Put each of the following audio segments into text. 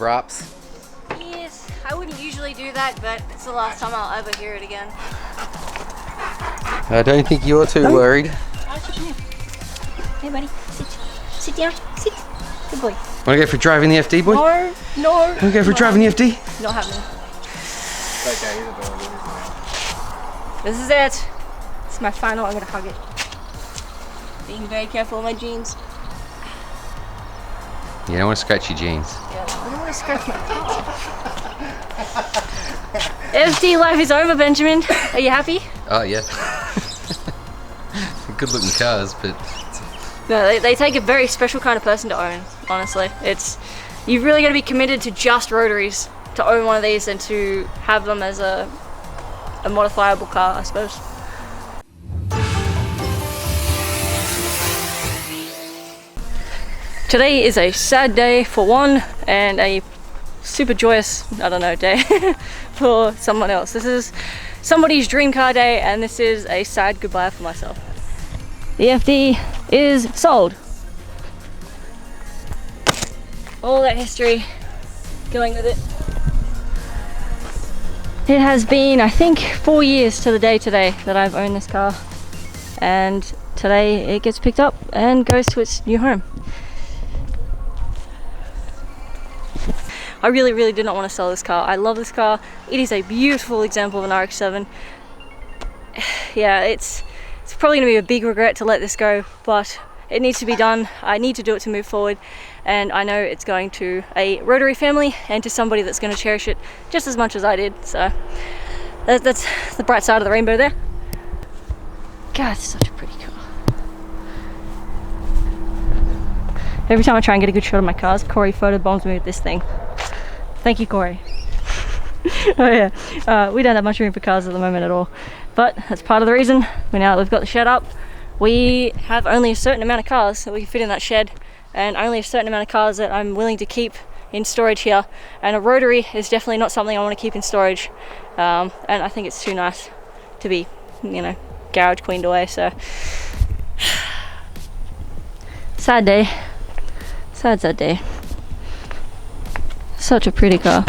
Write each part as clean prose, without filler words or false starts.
Braps? Yes, I wouldn't usually do that, but it's the last time I'll ever hear it again. I don't think you're too worried. Hey buddy, sit. Sit down, sit. Good boy. Want to go for driving the FD, boy? No. Want to go for driving the FD? Not happening. Okay, he's adorable. This is it. It's my final, I'm gonna hug it. Being very careful with my jeans. You don't want to scratch your jeans. Yeah, I don't want to scratch my car. FD life is over, Benjamin. Are you happy? Oh, yeah. Good looking cars, but... No, they take a very special kind of person to own, honestly. You've really got to be committed to just rotaries to own one of these and to have them as a modifiable car, I suppose. Today is a sad day for one and a super joyous, I don't know, day for someone else. This is somebody's dream car day and this is a sad goodbye for myself. The FD is sold. All that history going with it. It has been, I think, 4 years to the day today that I've owned this car, and today it gets picked up and goes to its new home. I really did not want to sell this car. I love this car. It is a beautiful example of an RX-7. Yeah, it's probably going to be a big regret to let this go, but it needs to be done. I need to do it to move forward, and I know it's going to a rotary family and to somebody that's going to cherish it just as much as I did. So that's the bright side of the rainbow there. God, it's such a pretty car. Every time I try and get a good shot of my cars, Corey photobombs me with this thing. Thank you, Corey. Oh yeah, we don't have much room for cars at the moment at all, but that's part of the reason. Now that we've got the shed up, we have only a certain amount of cars that we can fit in that shed, and only a certain amount of cars that I'm willing to keep in storage here, and a rotary is definitely not something I want to keep in storage, and I think it's too nice to be, you know, garage queened away. So sad day, sad day. Such a pretty car.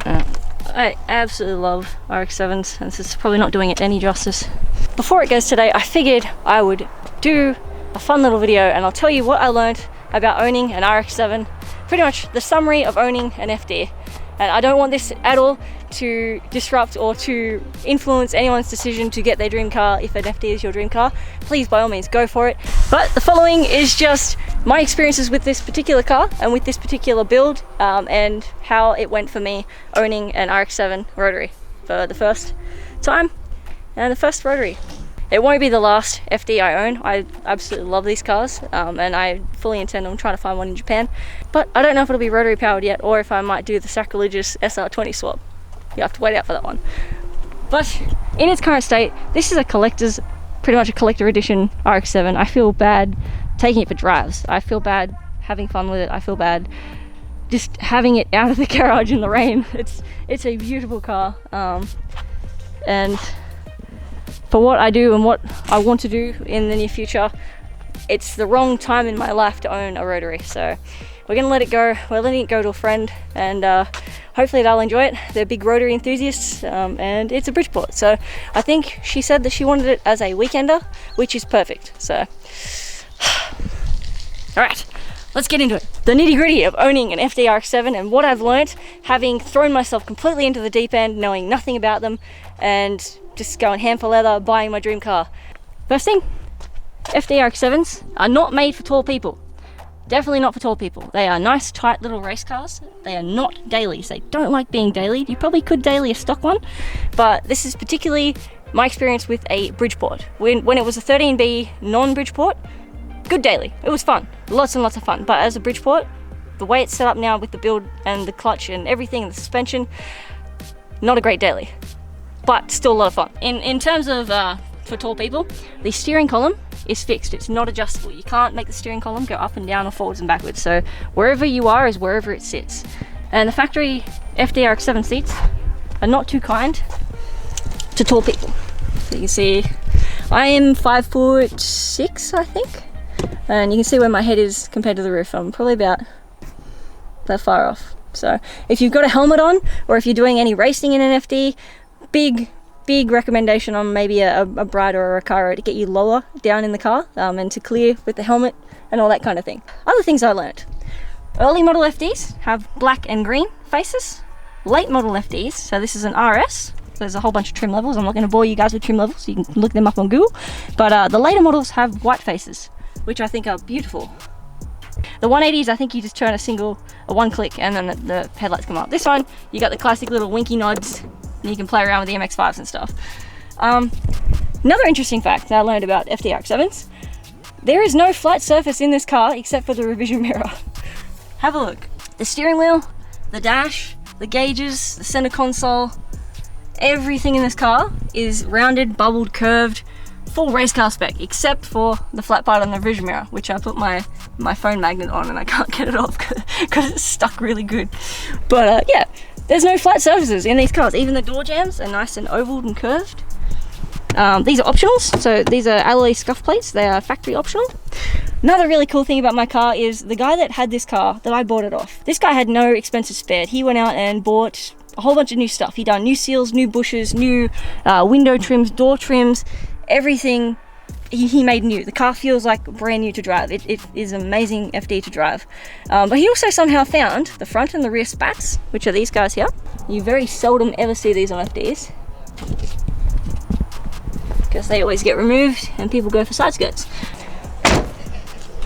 I absolutely love RX-7s, and this is probably not doing it any justice. Before it goes today, I figured I would do a fun little video and I'll tell you what I learned about owning an RX-7, pretty much the summary of owning an FD. And I don't want this at all to disrupt or to influence anyone's decision to get their dream car. If an FD is your dream car, please by all means go for it. But the following is just my experiences with this particular car and with this particular build, and how it went for me owning an RX-7 rotary for the first time and the first rotary. It won't be the last FD I own. I absolutely love these cars, and I fully intend on trying to find one in Japan, but I don't know if it'll be rotary powered yet or if I might do the sacrilegious SR20 swap. You have to wait out for that one. But in its current state, this is a collector's, pretty much a collector edition RX-7. I feel bad taking it for drives. I feel bad having fun with it. I feel bad just having it out of the garage in the rain. It's a beautiful car, and for what I do and what I want to do in the near future, it's the wrong time in my life to own a rotary. So we're gonna let it go. We're letting it go to a friend, and hopefully they'll enjoy it. They're big rotary enthusiasts, and it's a Bridgeport. So I think she said that she wanted it as a weekender, which is perfect. So, all right, let's get into it. The nitty gritty of owning an FD RX-7 and what I've learned, having thrown myself completely into the deep end, knowing nothing about them, and just going ham for leather, buying my dream car. First thing, FD RX-7s are not made for tall people. Definitely not for tall people. They are nice, tight little race cars. They are not dailies. They don't like being dailied. You probably could daily a stock one, but this is particularly my experience with a Bridgeport. When it was a 13B non-Bridgeport, good daily. It was fun. Lots and lots of fun. But as a Bridgeport, the way it's set up now with the build and the clutch and everything and the suspension, not a great daily, but still a lot of fun. In terms of for tall people, the steering column is fixed. It's not adjustable. You can't make the steering column go up and down or forwards and backwards. So wherever you are is wherever it sits. And the factory FD RX-7 seats are not too kind to tall people. So you can see I am 5'6", I think. And you can see where my head is compared to the roof. I'm probably about that far off. So if you've got a helmet on, or if you're doing any racing in an FD, big recommendation on maybe a Brad or a Recaro to get you lower down in the car and to clear with the helmet and all that kind of thing. Other things I learned. Early model FDs have black and green faces. Late model FDs, so this is an RS, there's a whole bunch of trim levels. I'm not going to bore you guys with trim levels, you can look them up on Google. But the later models have white faces, which I think are beautiful. The 180s, I think you just turn a one click and then the headlights come up. This one, you got the classic little winky nods, and you can play around with the MX-5s and stuff. Another interesting fact that I learned about FD RX-7s, there is no flat surface in this car except for the revision mirror. Have a look. The steering wheel, the dash, the gauges, the center console, everything in this car is rounded, bubbled, curved, full race car spec, except for the flat part on the revision mirror, which I put my phone magnet on and I can't get it off because it's stuck really good. But yeah, there's no flat surfaces in these cars. Even the door jambs are nice and ovaled and curved. These are optionals, so these are alloy scuff plates. They are factory optional. Another really cool thing about my car is the guy that had this car that I bought it off. This guy had no expensive spare. He went out and bought a whole bunch of new stuff. He done new seals, new bushes, new window trims, door trims, everything he made new. The car feels like brand new to drive. It is an amazing FD to drive. But he also somehow found the front and the rear spats, which are these guys here. You very seldom ever see these on FDs, because they always get removed and people go for side skirts.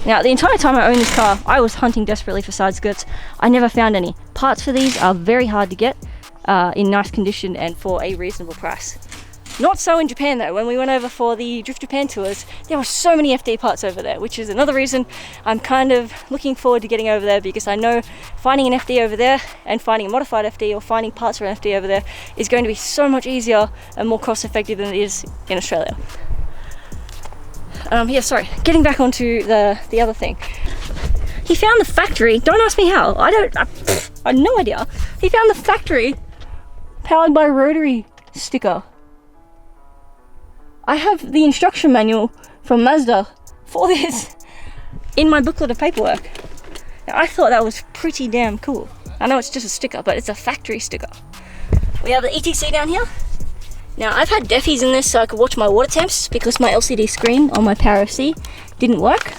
Now, the entire time I owned this car, I was hunting desperately for side skirts. I never found any. Parts for these are very hard to get in nice condition and for a reasonable price. Not so in Japan though. When we went over for the Drift Japan tours, there were so many FD parts over there, which is another reason I'm kind of looking forward to getting over there, because I know finding an FD over there and finding a modified FD or finding parts for an FD over there is going to be so much easier and more cost effective than it is in Australia. Yeah, sorry, getting back onto the other thing. He found the factory, don't ask me how, I have no idea. He found the factory powered by rotary sticker. I have the instruction manual from Mazda for this in my booklet of paperwork. Now, I thought that was pretty damn cool. I know it's just a sticker, but it's a factory sticker. We have the ETC down here. Now, I've had defies in this so I could watch my water temps because my LCD screen on my Power FC didn't work.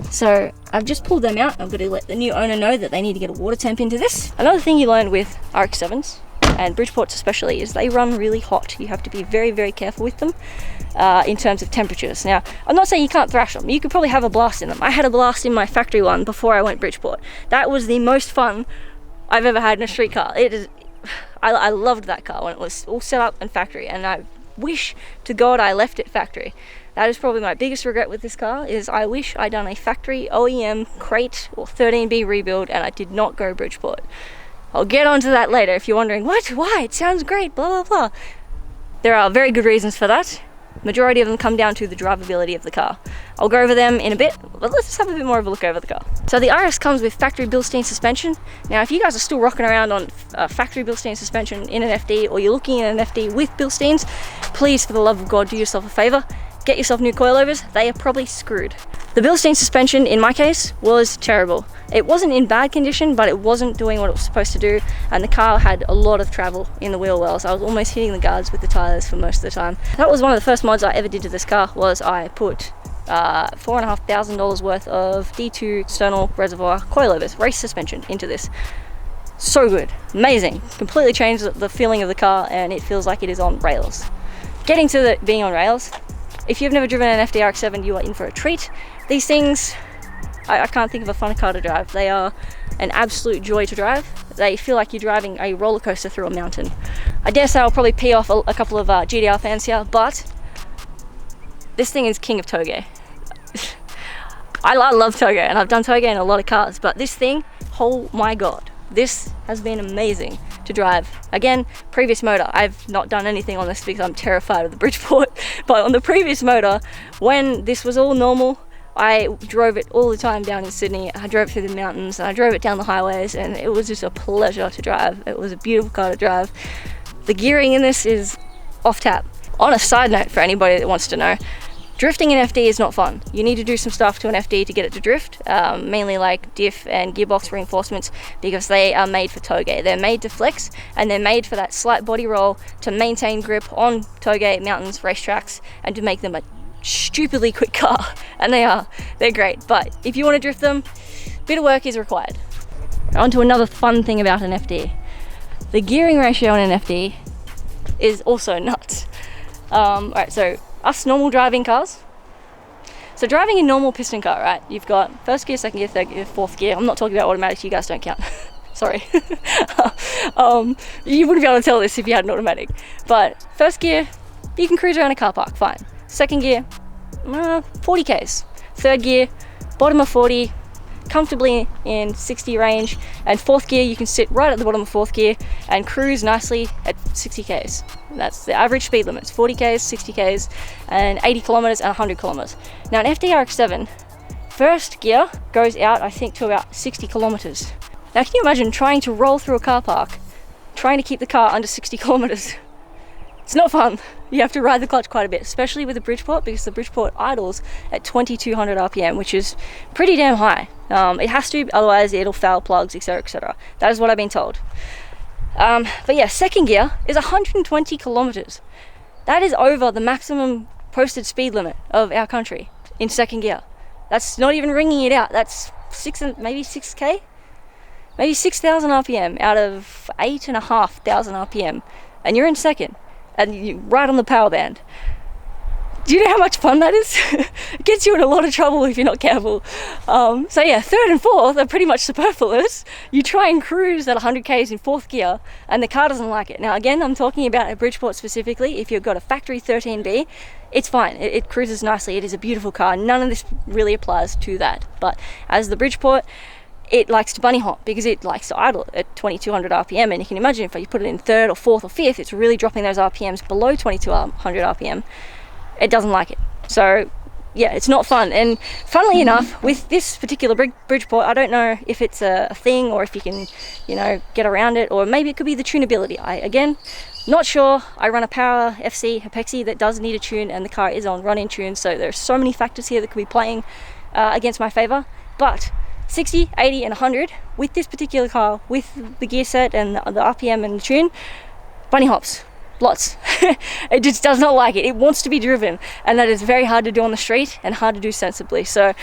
So I've just pulled them out. I'm going to let the new owner know that they need to get a water temp into this. Another thing you learn with RX-7s, and Bridgeports especially, is they run really hot. You have to be very, very careful with them in terms of temperatures. Now, I'm not saying you can't thrash them. You could probably have a blast in them. I had a blast in my factory one before I went Bridgeport. That was the most fun I've ever had in a street car. I loved that car when it was all set up and factory, and I wish to God I left it factory. That is probably my biggest regret with this car, is I wish I'd done a factory OEM crate or 13B rebuild and I did not go Bridgeport. I'll get onto that later if you're wondering, what, why, it sounds great, blah, blah, blah. There are very good reasons for that. Majority of them come down to the drivability of the car. I'll go over them in a bit, but let's just have a bit more of a look over the car. So the RS comes with factory Bilstein suspension. Now, if you guys are still rocking around on factory Bilstein suspension in an FD, or you're looking at an FD with Bilsteins, please, for the love of God, do yourself a favor. Get yourself new coilovers. They are probably screwed. The Bilstein suspension, in my case, was terrible. It wasn't in bad condition, but it wasn't doing what it was supposed to do, and the car had a lot of travel in the wheel wells. I was almost hitting the guards with the tires for most of the time. That was one of the first mods I ever did to this car, was I put $4,500 worth of D2 external reservoir coilovers, race suspension, into this. So good, amazing. Completely changed the feeling of the car, and it feels like it is on rails. Getting to being on rails, if you've never driven an FD RX-7, you are in for a treat. These things, I can't think of a fun car to drive. They are an absolute joy to drive. They feel like you're driving a roller coaster through a mountain. I dare say I'll probably pee off a couple of GDR fans here, but this thing is king of toge. I love toge, and I've done toge in a lot of cars, but this thing, oh my god, this has been amazing to drive. Again, previous motor, I've not done anything on this because I'm terrified of the Bridgeport, but on the previous motor, when this was all normal, I drove it all the time down in Sydney. I drove through the mountains, and I drove it down the highways, and it was just a pleasure to drive. It was a beautiful car to drive. The gearing in this is off tap. On a side note, for anybody that wants to know, Drifting in FD is not fun. You need to do some stuff to an FD to get it to drift, mainly like diff and gearbox reinforcements, because they are made for toge. They're made to flex, and they're made for that slight body roll to maintain grip on toge, mountains, racetracks, and to make them a stupidly quick car. And they're great. But if you want to drift them, a bit of work is required. On to another fun thing about an FD. The gearing ratio on an FD is also nuts. Alright, so us normal driving cars. So driving a normal piston car, right? You've got first gear, second gear, third gear, fourth gear. I'm not talking about automatics, you guys don't count. Sorry. You wouldn't be able to tell this if you had an automatic. But first gear, you can cruise around a car park, fine. Second gear, 40 Ks. Third gear, bottom of 40, comfortably in 60 range. And fourth gear, you can sit right at the bottom of fourth gear and cruise nicely at 60 Ks. That's the average speed limits, 40 Ks, 60 Ks, and 80 kilometers and 100 kilometers. Now an FD RX-7, first gear goes out, I think, to about 60 kilometers. Now can you imagine trying to roll through a car park, trying to keep the car under 60 kilometers? It's not fun. You have to ride the clutch quite a bit, especially with the Bridgeport, because the Bridgeport idles at 2200 RPM, which is pretty damn high. It has to, otherwise it'll foul plugs, etc, etc. That is what I've been told. But yeah, second gear is 120 kilometers. That is over the maximum posted speed limit of our country in second gear. That's not even ringing it out. That's maybe 6K? Maybe 6,000 RPM out of 8,500 RPM. And you're in second. And you're right on the power band. Do you know how much fun that is? It gets you in a lot of trouble if you're not careful. So yeah, third and fourth are pretty much superfluous. You try and cruise at 100 Ks in fourth gear and the car doesn't like it. Now again, I'm talking about a Bridgeport specifically. If you've got a factory 13B, it's fine. It cruises nicely. It is a beautiful car. None of this really applies to that. But as the Bridgeport, it likes to bunny hop because it likes to idle at 2200 RPM, and you can imagine if you put it in third or fourth or fifth, it's really dropping those RPMs below 2200 RPM. It doesn't like it. So yeah, it's not fun. And funnily enough, with this particular Bridgeport, I don't know if it's a thing or if you can, you know, get around it, or maybe it could be the tunability. Again, not sure. I run a Power FC Apexi that does need a tune, and the car is on run-in tune, so there's so many factors here that could be playing against my favor. But 60, 80 and 100 with this particular car, with the gear set and the RPM and the tune, bunny hops, lots. It just does not like it. It wants to be driven, and that is very hard to do on the street and hard to do sensibly. So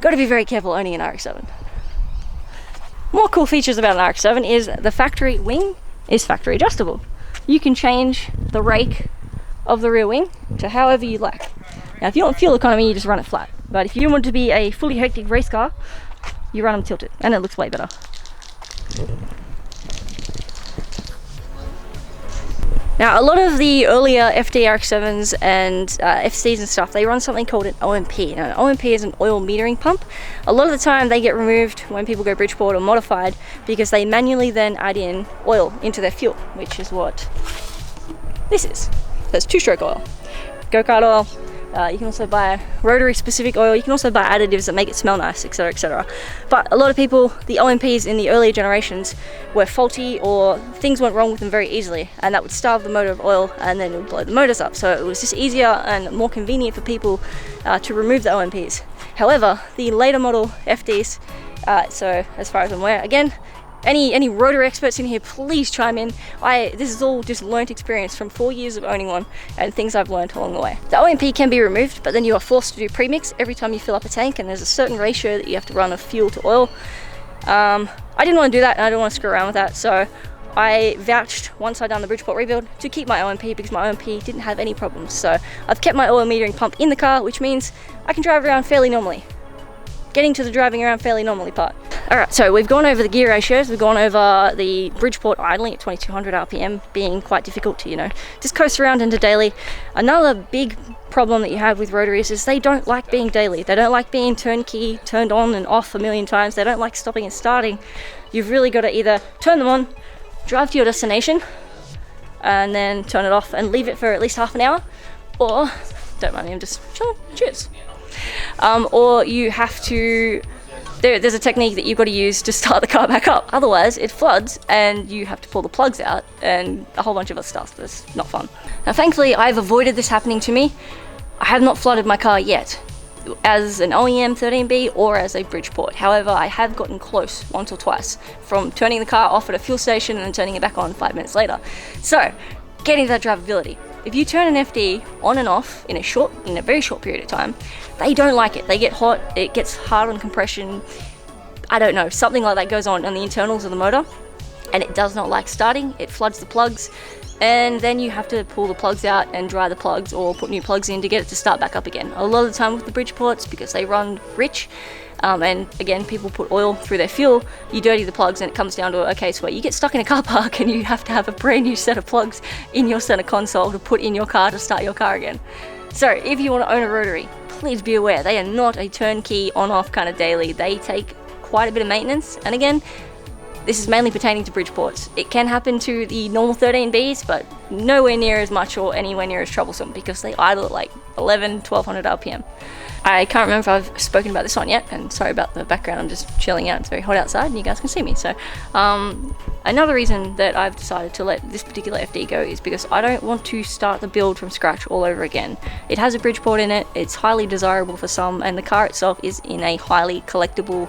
got to be very careful owning an RX-7. More cool features about an RX-7 is the factory wing is factory adjustable. You can change the rake of the rear wing to however you like. Now if you want fuel economy, you just run it flat, but if you want to be a fully hectic race car, you run them tilted, and it looks way better. Now, a lot of the earlier FD RX-7s and FCs and stuff, they run something called an OMP. Now, an OMP is an oil metering pump. A lot of the time, they get removed when people go Bridgeport or modified because they manually then add in oil into their fuel, which is what this is. There's two-stroke oil, go-kart oil. You can also buy rotary specific oil. You can also buy additives that make it smell nice, etc, etc. But a lot of people, the OMPs in the earlier generations were faulty, or things went wrong with them very easily, and that would starve the motor of oil and then it would blow the motors up. So it was just easier and more convenient for people to remove the OMPs. However, the later model FDs, so as far as I'm aware, again, any rotor experts in here, please chime in. This is all just learnt experience from 4 years of owning one and things I've learned along the way. The OMP can be removed, but then you are forced to do premix every time you fill up a tank, and there's a certain ratio that you have to run of fuel to oil. I didn't want to do that, and I didn't want to screw around with that, so I vouched once I'd done the Bridgeport rebuild to keep my OMP because my OMP didn't have any problems. So I've kept my oil metering pump in the car, which means I can drive around fairly normally. Getting to the driving around fairly normally part. Alright, so we've gone over the gear ratios, we've gone over the Bridgeport idling at 2200 RPM being quite difficult to, just coast around into daily. Another big problem that you have with rotaries is they don't like being daily. They don't like being turnkey, turned on and off a million times. They don't like stopping and starting. You've really got to either turn them on, drive to your destination, and then turn it off and leave it for at least half an hour, or, don't mind me, I'm just chilling, cheers. Or you have to, there's a technique that you've got to use to start the car back up. Otherwise it floods and you have to pull the plugs out and a whole bunch of other stuff that's not fun. Now thankfully I've avoided this happening to me. I have not flooded my car yet as an OEM 13B or as a Bridgeport. However, I have gotten close once or twice from turning the car off at a fuel station and then turning it back on 5 minutes later. So, getting that drivability. If you turn an FD on and off in a very short period of time, they don't like it. They get hot, it gets hard on compression. I don't know, something like that goes on the internals of the motor, and it does not like starting. It floods the plugs, and then you have to pull the plugs out and dry the plugs or put new plugs in to get it to start back up again. A lot of the time with the Bridgeports, because they run rich, and again, people put oil through their fuel, you dirty the plugs and it comes down to a case where you get stuck in a car park and you have to have a brand new set of plugs in your center console to put in your car to start your car again. So if you want to own a rotary, please be aware, they are not a turnkey on-off kind of daily. They take quite a bit of maintenance, and again, this is mainly pertaining to Bridgeports. It can happen to the normal 13Bs, but nowhere near as much or anywhere near as troublesome because they idle at like 1200 RPM. I can't remember if I've spoken about this one yet, and sorry about the background, I'm just chilling out, it's very hot outside and you guys can see me. So another reason that I've decided to let this particular FD go is because I don't want to start the build from scratch all over again. It has a Bridgeport in it, it's highly desirable for some, and the car itself is in a highly collectible,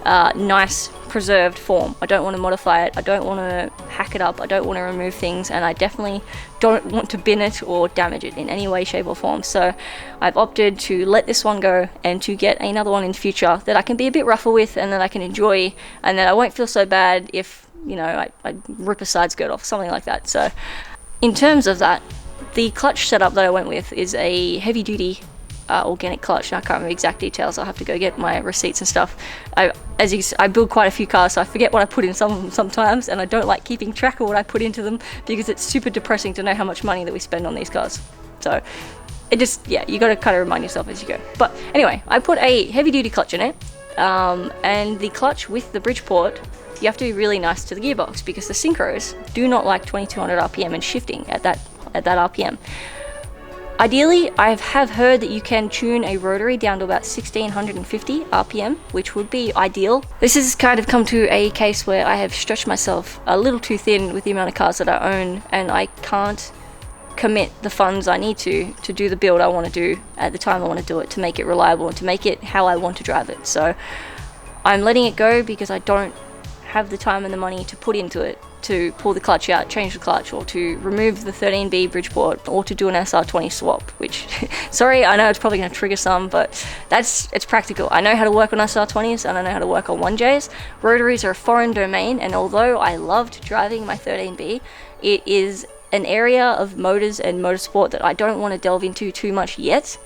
nice preserved form. I don't want to modify it, I don't want to hack it up, I don't want to remove things, and I definitely don't want to bin it or damage it in any way, shape or form. So I've opted to let this one go and to get another one in future that I can be a bit rougher with and that I can enjoy, and that I won't feel so bad if, you know, I rip a side skirt off, something like that. So in terms of that, the clutch setup that I went with is a heavy duty organic clutch. I can't remember exact details, I'll have to go get my receipts and stuff. I build quite a few cars, so I forget what I put in some of them sometimes, and I don't like keeping track of what I put into them because it's super depressing to know how much money that we spend on these cars. So it just, yeah, you got to kind of remind yourself as you go. But anyway, I put a heavy duty clutch in it, and the clutch with the Bridgeport, you have to be really nice to the gearbox because the synchros do not like 2200 RPM and shifting at that RPM. Ideally, I have heard that you can tune a rotary down to about 1650 RPM, which would be ideal. This has kind of come to a case where I have stretched myself a little too thin with the amount of cars that I own, and I can't commit the funds I need to do the build I want to do at the time I want to do it, to make it reliable and to make it how I want to drive it. So I'm letting it go because I don't have the time and the money to put into it, to pull the clutch out, change the clutch, or to remove the 13B Bridgeport, or to do an SR20 swap, which, sorry, I know it's probably going to trigger some, but it's practical. I know how to work on SR20s and I know how to work on 1Js. Rotaries are a foreign domain, and although I loved driving my 13B, it is an area of motors and motorsport that I don't want to delve into too much yet,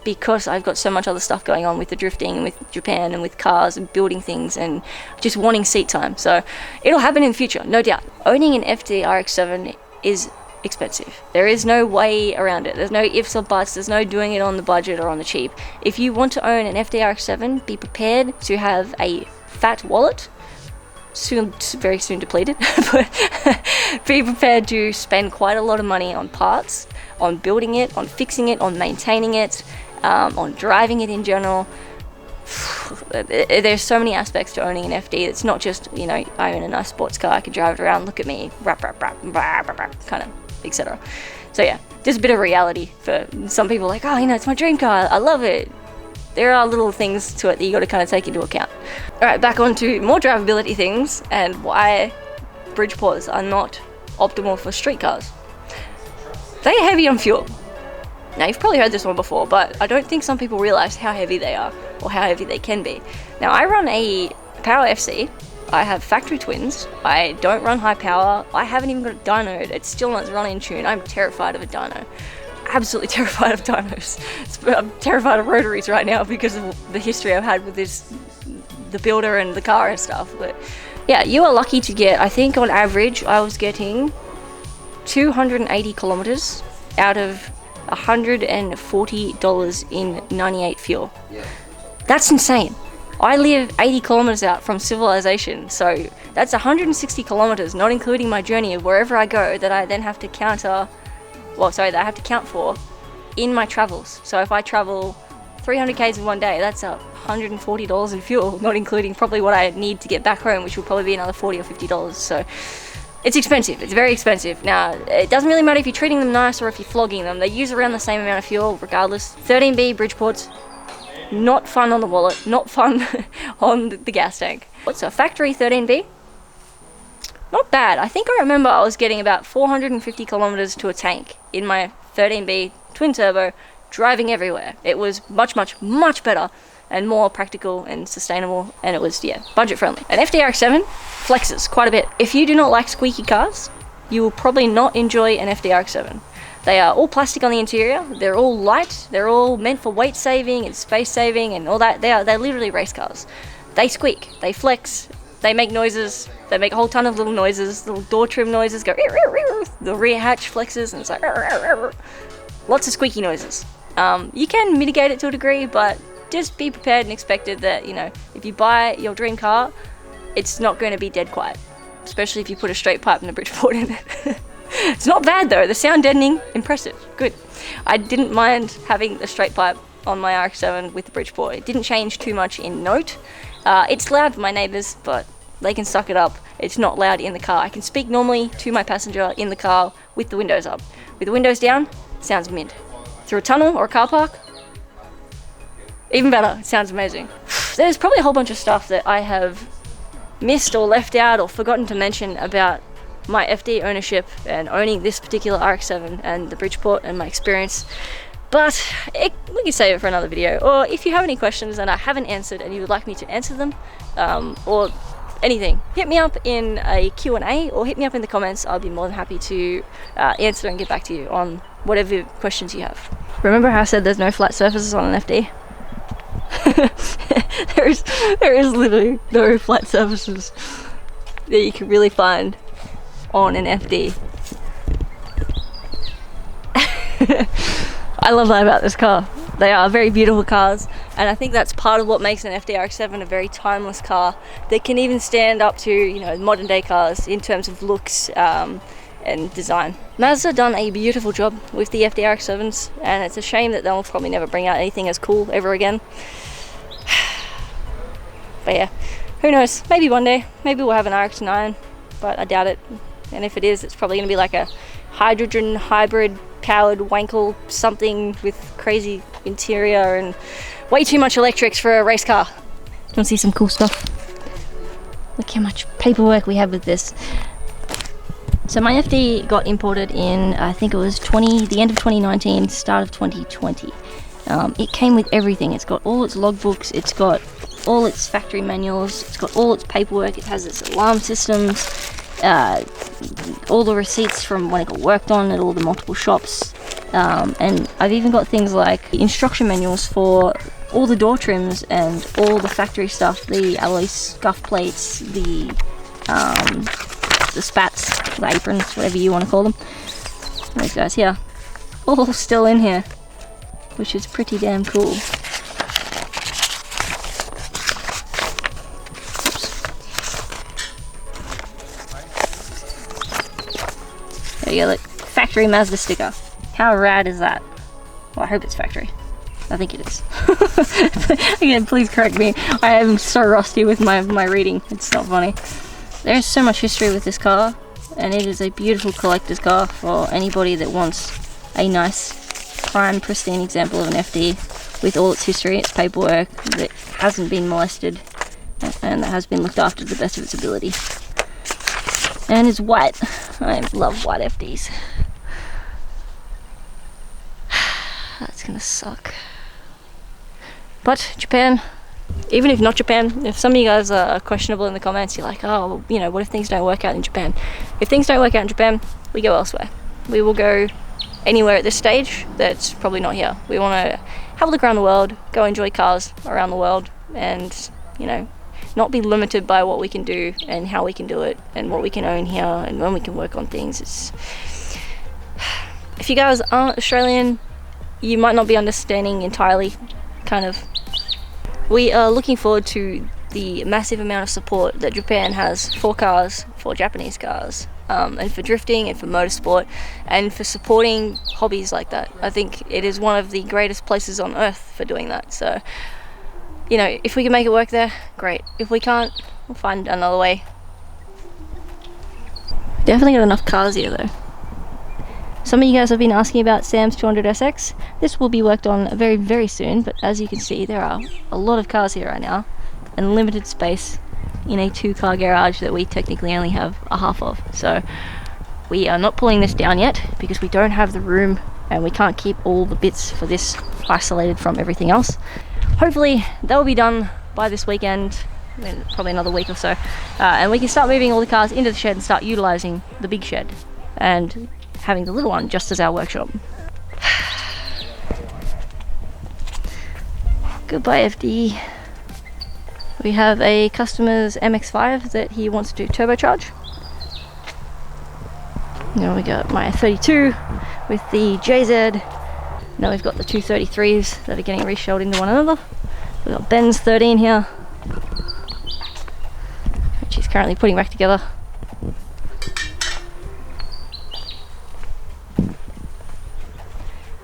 because I've got so much other stuff going on with the drifting and with Japan and with cars and building things and just wanting seat time. So it'll happen in the future, no doubt. Owning an FD RX-7 is expensive. There is no way around it. There's no ifs or buts. There's no doing it on the budget or on the cheap. If you want to own an FD RX-7, be prepared to have a fat wallet, very soon depleted, but be prepared to spend quite a lot of money on parts, on building it, on fixing it, on maintaining it, on driving it in general. There's so many aspects to owning an FD. It's not just, you know, I own a nice sports car, I can drive it around, look at me, rap, kind of, etc. So yeah, just a bit of reality for some people, like, oh, you know, it's my dream car, I love it. There are little things to it that you got to kind of take into account. Alright, back on to more drivability things and why Bridgeports are not optimal for street cars. They are heavy on fuel. Now, you've probably heard this one before, but I don't think some people realize how heavy they are or how heavy they can be. Now, I run a Power FC. I have factory twins. I don't run high power. I haven't even got a dyno. It's still not running in tune. I'm terrified of a dyno. Absolutely terrified of dynos. I'm terrified of rotaries right now because of the history I've had with the builder and the car and stuff. But yeah, you are lucky to get, I think on average, I was getting 280 kilometers out of $140 in 98 fuel. Yeah. That's insane. I live 80 kilometers out from civilization, so that's 160 kilometers, not including my journey of wherever I go, that I then have to that I have to count for in my travels. So if I travel 300 k's in one day, that's $140 in fuel, not including probably what I need to get back home, which will probably be another $40 or $50. So It's expensive. It's very expensive. Now, it doesn't really matter if you're treating them nice or if you're flogging them. They use around the same amount of fuel regardless. 13B Bridgeport's not fun on the wallet, not fun on the gas tank. What's a factory 13B? Not bad. I think I remember I was getting about 450 kilometers to a tank in my 13B twin turbo, driving everywhere. It was much, much, much better and more practical and sustainable, and it was, yeah, budget friendly. An FD RX-7 flexes quite a bit. If you do not like squeaky cars, you will probably not enjoy an FD RX-7. They are all plastic on the interior, they're all light, they're all meant for weight saving and space saving and all that. They're literally race cars. They squeak, they flex, they make noises, they make a whole ton of little noises, little door trim noises go, the rear hatch flexes and it's like, lots of squeaky noises. You can mitigate it to a degree, but just be prepared and expected that, you know, if you buy your dream car, it's not going to be dead quiet, especially if you put a straight pipe in the Bridgeport in it. It's not bad though, the sound deadening, impressive, good. I didn't mind having the straight pipe on my RX-7 with the Bridgeport. It didn't change too much in note. It's loud for my neighbours, but they can suck it up. It's not loud in the car. I can speak normally to my passenger in the car with the windows up. With the windows down, sounds mint. Through a tunnel or a car park, even better, it sounds amazing. There's probably a whole bunch of stuff that I have missed or left out or forgotten to mention about my FD ownership and owning this particular RX-7 and the Bridgeport and my experience, but we can save it for another video. Or if you have any questions that I haven't answered and you would like me to answer them, or anything, hit me up in a Q&A or hit me up in the comments. I'll be more than happy to answer and get back to you on whatever questions you have. Remember how I said there's no flat surfaces on an FD? there is literally no flat surfaces that you can really find on an FD. I love that about this car. They are very beautiful cars, and I think that's part of what makes an FD RX-7 a very timeless car that can even stand up to, you know, modern day cars in terms of looks and design. Mazda done a beautiful job with the FD RX-7s, and it's a shame that they'll probably never bring out anything as cool ever again. But yeah, who knows, maybe one day, maybe we'll have an RX-9, but I doubt it. And if it is, it's probably going to be like a hydrogen hybrid powered wankle something with crazy interior and way too much electrics for a race car. Do you want to see some cool stuff? Look how much paperwork we have with this. So my FD got imported in, I think it was the end of 2019, start of 2020. It came with everything. It's got all its logbooks, it's got all its factory manuals, it's got all its paperwork, it has its alarm systems, all the receipts from when it got worked on at all the multiple shops, and I've even got things like instruction manuals for all the door trims and all the factory stuff, the alloy scuff plates, the spats, the aprons, whatever you want to call them. Those guys here, all still in here, which is pretty damn cool. There you go, look, factory Mazda sticker. How rad is that? Well, I hope it's factory. I think it is. Again, please correct me. I am so rusty with my reading. It's not funny. There's so much history with this car, and it is a beautiful collector's car for anybody that wants a nice, prime, pristine example of an FD with all its history, its paperwork, that hasn't been molested, and that has been looked after to the best of its ability. And it's white. I love white FDs. That's gonna suck. But Japan, even if not Japan, if some of you guys are questionable in the comments, you're like, oh, you know, what if things don't work out in Japan? If things don't work out in Japan, we go elsewhere. We will go anywhere at this stage that's probably not here. We want to have a look around the world, go enjoy cars around the world, and, you know, not be limited by what we can do and how we can do it and what we can own here and when we can work on things. If you guys aren't Australian, you might not be understanding entirely, kind of. We are looking forward to the massive amount of support that Japan has for cars, for Japanese cars, and for drifting and for motorsport and for supporting hobbies like that. I think it is one of the greatest places on earth for doing that. So, you know, if we can make it work there, great. If we can't, we'll find another way. Definitely got enough cars here though. Some of you guys have been asking about Sam's 200SX. This will be worked on very, very soon, but as you can see, there are a lot of cars here right now and limited space in a 2-car garage that we technically only have a half of. So we are not pulling this down yet because we don't have the room and we can't keep all the bits for this isolated from everything else. Hopefully that will be done by this weekend, probably another week or so, and we can start moving all the cars into the shed and start utilizing the big shed and having the little one just as our workshop. Goodbye FD. We have a customer's MX-5 that he wants to turbocharge. Now we got my 32 with the JZ. Now we've got the 233s that are getting reshelled into one another. We've got Ben's 13 here, which he's currently putting back together.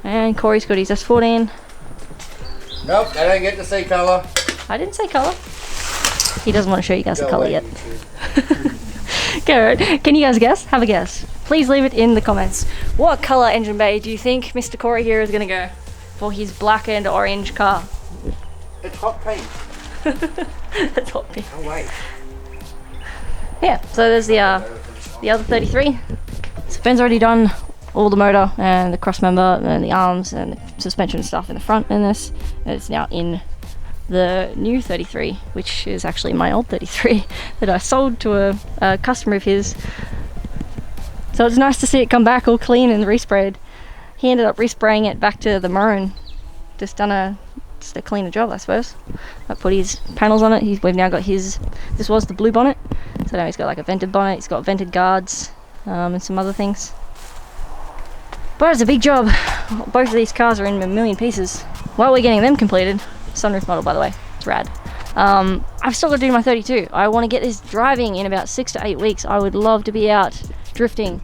And Corey's got his S14. Nope, they don't get to see colour. I didn't say colour. He doesn't want to show you guys the colour yet. Okay, can you guys guess? Have a guess. Please leave it in the comments. What colour engine bay do you think Mr. Corey here is going to go for his black and orange car? It's hot pink. It's hot pink. Oh wait. Yeah, so there's the other 33. So Ben's already done all the motor and the cross member and the arms and the suspension stuff in the front in this. And it's now in the new 33, which is actually my old 33 that I sold to a customer of his. So it's nice to see it come back all clean and resprayed. He ended up respraying it back to the maroon. Just a cleaner job, I suppose. I put his panels on it. We've now got his, this was the blue bonnet, so now he's got like a vented bonnet, he's got vented guards and some other things. But it's a big job. Both of these cars are in a million pieces. While we're getting them completed, sunroof model by the way, it's rad. I've still got to do my 32. I want to get this driving in about 6 to 8 weeks. I would love to be out drifting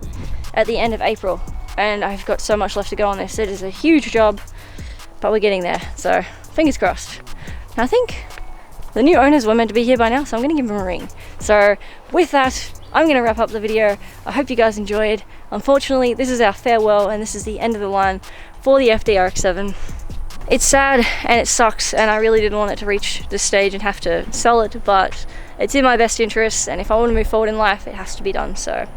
at the end of April, and I've got so much left to go on this. It is a huge job, but we're getting there, so fingers crossed. And I think the new owners were meant to be here by now, so I'm going to give them a ring. So with that, I'm going to wrap up the video. I hope you guys enjoyed. Unfortunately, this is our farewell and this is the end of the line for the FD RX-7. It's sad and it sucks, and I really didn't want it to reach this stage and have to sell it, but it's in my best interests, and if I want to move forward in life, it has to be done. So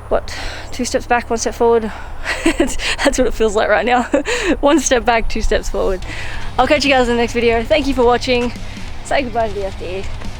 what, 2 steps back, 1 step forward? That's what it feels like right now. 1 step back, 2 steps forward. I'll catch you guys in the next video. Thank you for watching. Say goodbye to the FD.